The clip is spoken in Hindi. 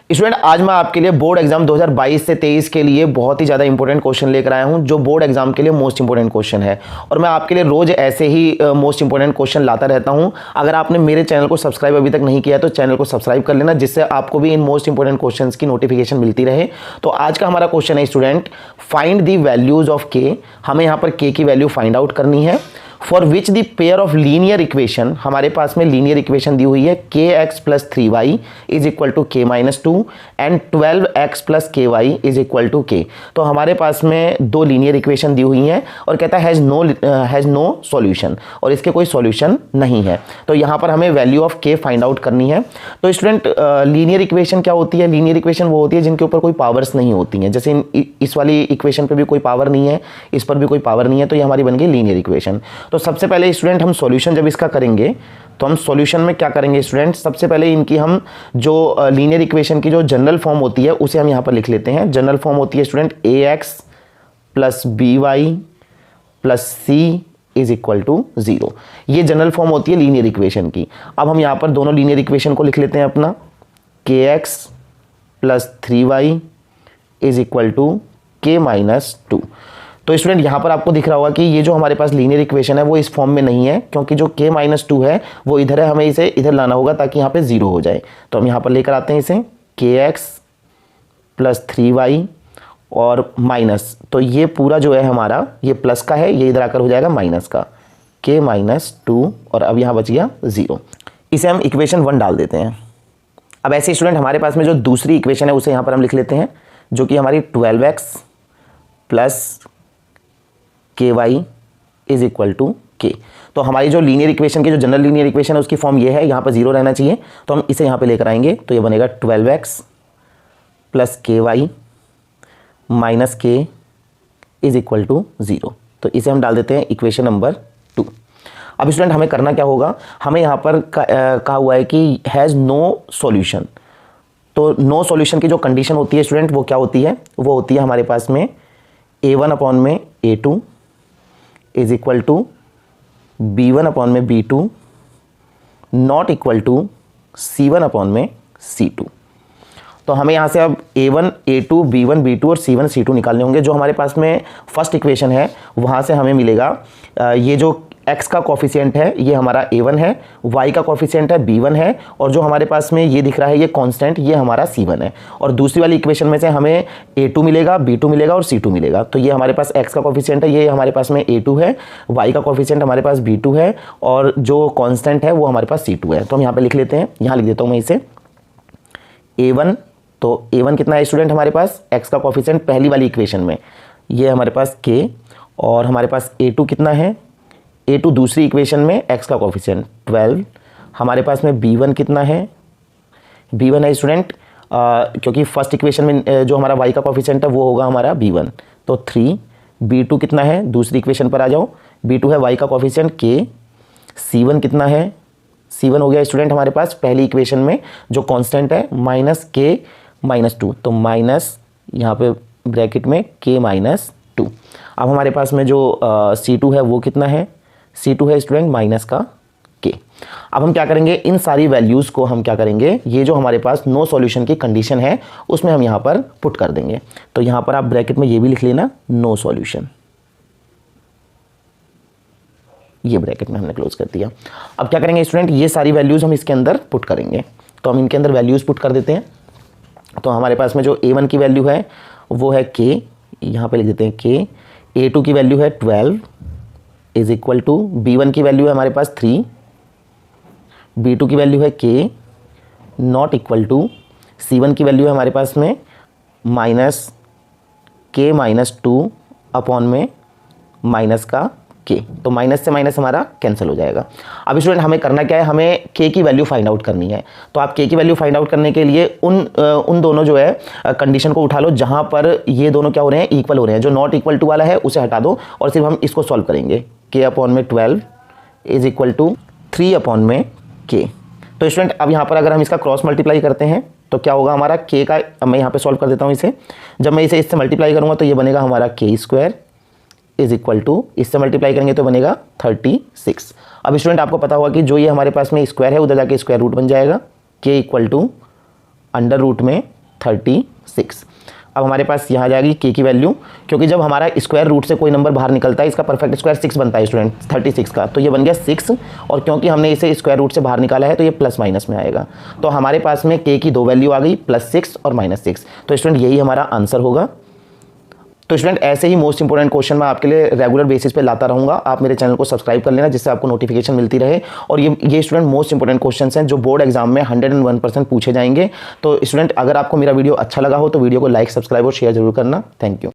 स्टूडेंट आज मैं आपके लिए बोर्ड एग्जाम 2022 से 23 के लिए बहुत ही ज़्यादा इंपॉर्टेंट क्वेश्चन लेकर आया हूं, जो बोर्ड एग्जाम के लिए मोस्ट इंपॉर्टेंट क्वेश्चन है। और मैं आपके लिए रोज ऐसे ही मोस्ट इंपॉर्टेंट क्वेश्चन लाता रहता हूं। अगर आपने मेरे चैनल को सब्सक्राइब अभी तक नहीं किया तो चैनल को सब्सक्राइब कर लेना, जिससे आपको भी इन मोस्ट इंपॉर्टेंट क्वेश्चन की नोटिफिकेशन मिलती रहे। तो आज का हमारा क्वेश्चन है student, find the values of के। हमें यहाँ पर के की वैल्यू फाइंड आउट करनी है। For which the pair of linear equation, हमारे पास में लीनियर इक्वेशन दी हुई है k x plus 3y is equal to k minus 2 and 12x plus k y is equal to k. तो हमारे पास में दो लीनियर इक्वेशन दी हुई हैं और कहता है हैज़ नो सॉल्यूशन, और इसके कोई सॉल्यूशन नहीं है। तो यहाँ पर हमें वैल्यू ऑफ के फाइंड आउट करनी है। तो स्टूडेंट लीनियर इक्वेशन क्या होती है? लीनियर इक्वेशन वो होती है जिनके ऊपर कोई पावर्स नहीं होती हैं। जैसे इस वाली इक्वेशन पे भी कोई पावर नहीं है, इस पर भी कोई पावर नहीं है, तो ये हमारी बन गई लीनियर इक्वेशन। तो सबसे पहले स्टूडेंट हम सॉल्यूशन जब इसका करेंगे तो हम सॉल्यूशन में क्या करेंगे स्टूडेंट, सबसे पहले इनकी हम जो लीनियर इक्वेशन की जो जनरल फॉर्म होती है उसे हम यहाँ पर लिख लेते हैं। जनरल फॉर्म होती है student ax plus by plus c is equal to 0। ये जनरल फॉर्म होती है लीनियर इक्वेशन की। अब हम यहाँ पर दोनों लीनियर इक्वेशन को लिख लेते हैं अपना, kx plus 3y is equal to k minus 2। तो स्टूडेंट यहाँ पर आपको दिख रहा होगा कि ये जो हमारे पास लीनियर इक्वेशन है वो इस फॉर्म में नहीं है, क्योंकि जो k माइनस 2 है वो इधर है, हमें इसे इधर लाना होगा ताकि यहाँ पे 0 हो जाए। तो हम यहाँ पर लेकर आते हैं इसे kx प्लस 3y और माइनस, तो ये पूरा जो है हमारा ये प्लस का है, ये इधर आकर हो जाएगा माइनस का, k माइनस 2 और अब यहाँ बच गया 0। इसे हम इक्वेशन 1 डाल देते हैं। अब ऐसे स्टूडेंट हमारे पास में जो दूसरी इक्वेशन है उसे यहाँ पर हम लिख लेते हैं, जो कि हमारी 12x plus k y is equal to k. तो हमारी जो लीनियर इक्वेशन की जो जनरल लीनियर इक्वेशन है उसकी फॉर्म ये है, यहाँ पर 0 रहना चाहिए, तो हम इसे यहाँ पे लेकर आएंगे तो ये बनेगा 12x plus k Y minus के इज इक्वल टू 0। तो इसे हम डाल देते हैं इक्वेशन नंबर 2। अब स्टूडेंट हमें करना क्या होगा, हमें यहाँ पर कहा हुआ है कि हैज़ नो सॉल्यूशन। तो नो सॉल्यूशन की जो कंडीशन होती है स्टूडेंट वो क्या होती है, वो होती है हमारे पास में a1 अपॉन में a2 is equal to b1 upon में b2 not equal to c1 upon में c2। तो हमें यहाँ से अब a1 a2 b1 b2 और c1 c2 निकालने होंगे। जो हमारे पास में फर्स्ट इक्वेशन है वहाँ से हमें मिलेगा ये जो x का कोफिशिएंट है ये हमारा a1 है, y का कोफिशिएंट है b1 है, और जो हमारे पास में ये दिख रहा है ये कांस्टेंट ये हमारा c1 है। और दूसरी वाली इक्वेशन में से हमें a2 मिलेगा, b2 मिलेगा और c2 मिलेगा। तो ये हमारे पास x का कोफिशिएंट है, ये हमारे पास में a2 है, y का कोफिशिएंट हमारे पास b2 है, और जो कांस्टेंट है वो हमारे पास c2 है। तो हम यहाँ पर लिख लेते हैं, यहाँ लिख देता हूँ मैं इसे a1। तो a1 कितना है स्टूडेंट हमारे पास, x का कोफिशिएंट पहली वाली इक्वेशन में ये हमारे पास k, और हमारे पास a2 कितना है, a2 दूसरी इक्वेशन में x का कोफिशिएंट 12। हमारे पास में b1 कितना है, b1 है स्टूडेंट क्योंकि फर्स्ट इक्वेशन में जो हमारा y का कोफिशिएंट है वो होगा हमारा b1, तो 3। b2 कितना है, दूसरी इक्वेशन पर आ जाओ, b2 है y का कोफिशिएंट k। c1 कितना है, c1 हो गया स्टूडेंट हमारे पास पहली इक्वेशन में जो कांस्टेंट है माइनस k माइनस 2, तो माइनस यहाँ पे ब्रैकेट में k माइनस 2। अब हमारे पास में जो c2 है वो कितना है, c2 है स्टूडेंट माइनस का k। अब हम क्या करेंगे, इन सारी वैल्यूज़ को हम क्या करेंगे, ये जो हमारे पास नो सॉल्यूशन की कंडीशन है उसमें हम यहाँ पर पुट कर देंगे। तो यहाँ पर आप ब्रैकेट में ये भी लिख लेना नो सॉल्यूशन, ये ब्रैकेट में हमने क्लोज कर दिया। अब क्या करेंगे स्टूडेंट, ये सारी वैल्यूज़ हम इसके अंदर पुट करेंगे। तो हम इनके अंदर वैल्यूज़ पुट कर देते हैं। तो हमारे पास में जो a1 की वैल्यू है वो है k, यहाँ पे लिख देते हैं k। a2 की वैल्यू है 12 इज इक्वल टू, b1 की वैल्यू है हमारे पास 3, b2 की वैल्यू है k not equal to, c1 की वैल्यू है हमारे पास में माइनस k माइनस 2 अपॉन में माइनस का k। तो माइनस से माइनस हमारा कैंसिल हो जाएगा। अब स्टूडेंट हमें करना क्या है, हमें k की वैल्यू फाइंड आउट करनी है। तो आप k की वैल्यू फाइंड आउट करने के लिए उन दोनों जो है कंडीशन को उठा लो जहां पर ये दोनों क्या हो रहे हैं, इक्वल हो रहे हैं। जो नॉट इक्वल टू वाला है उसे हटा दो और सिर्फ हम इसको सॉल्व करेंगे। k अपॉन में 12 इज इक्वल टू 3 अपॉन में k। तो स्टूडेंट अब यहाँ पर अगर हम इसका क्रॉस मल्टीप्लाई करते हैं तो क्या होगा हमारा k का, अब मैं यहाँ पर सॉल्व कर देता हूँ इसे। जब मैं इसे इससे मल्टीप्लाई करूँगा तो ये बनेगा हमारा k² इज इक्वल टू, इससे मल्टीप्लाई करेंगे तो बनेगा 36। अब स्टूडेंट आपको पता होगा कि जो ये हमारे पास में स्क्वायर है उधर जाके स्क्वायर रूट बन जाएगा, k equal to under root में 36। अब हमारे पास यहाँ जाएगी के की वैल्यू, क्योंकि जब हमारा स्क्वायर रूट से कोई नंबर बाहर निकलता है, इसका परफेक्ट स्क्वायर 6 बनता है स्टूडेंट 36 का, तो ये बन गया 6, और क्योंकि हमने इसे स्क्वायर रूट से बाहर निकाला है तो ये प्लस माइनस में आएगा। तो हमारे पास में के की 2 वैल्यू आ गई, +6 और -6। तो स्टूडेंट यही हमारा आंसर होगा। तो स्टूडेंट ऐसे ही मोस्ट इंपॉर्टेंट क्वेश्चन मैं आपके लिए रेगुलर बेसिस पे लाता रहूँगा। आप मेरे चैनल को सब्सक्राइब कर लेना, जिससे आपको नोटिफिकेशन मिलती रहे। और ये स्टूडेंट मोस्ट इंपॉर्टेंट क्वेश्चन हैं जो बोर्ड एग्जाम में 101% पूछे जाएंगे। तो स्टूडेंट अगर आपको मेरा वीडियो अच्छा लगा हो तो वीडियो को लाइक, सब्सक्राइब और शेयर जरूर करना। Thank you.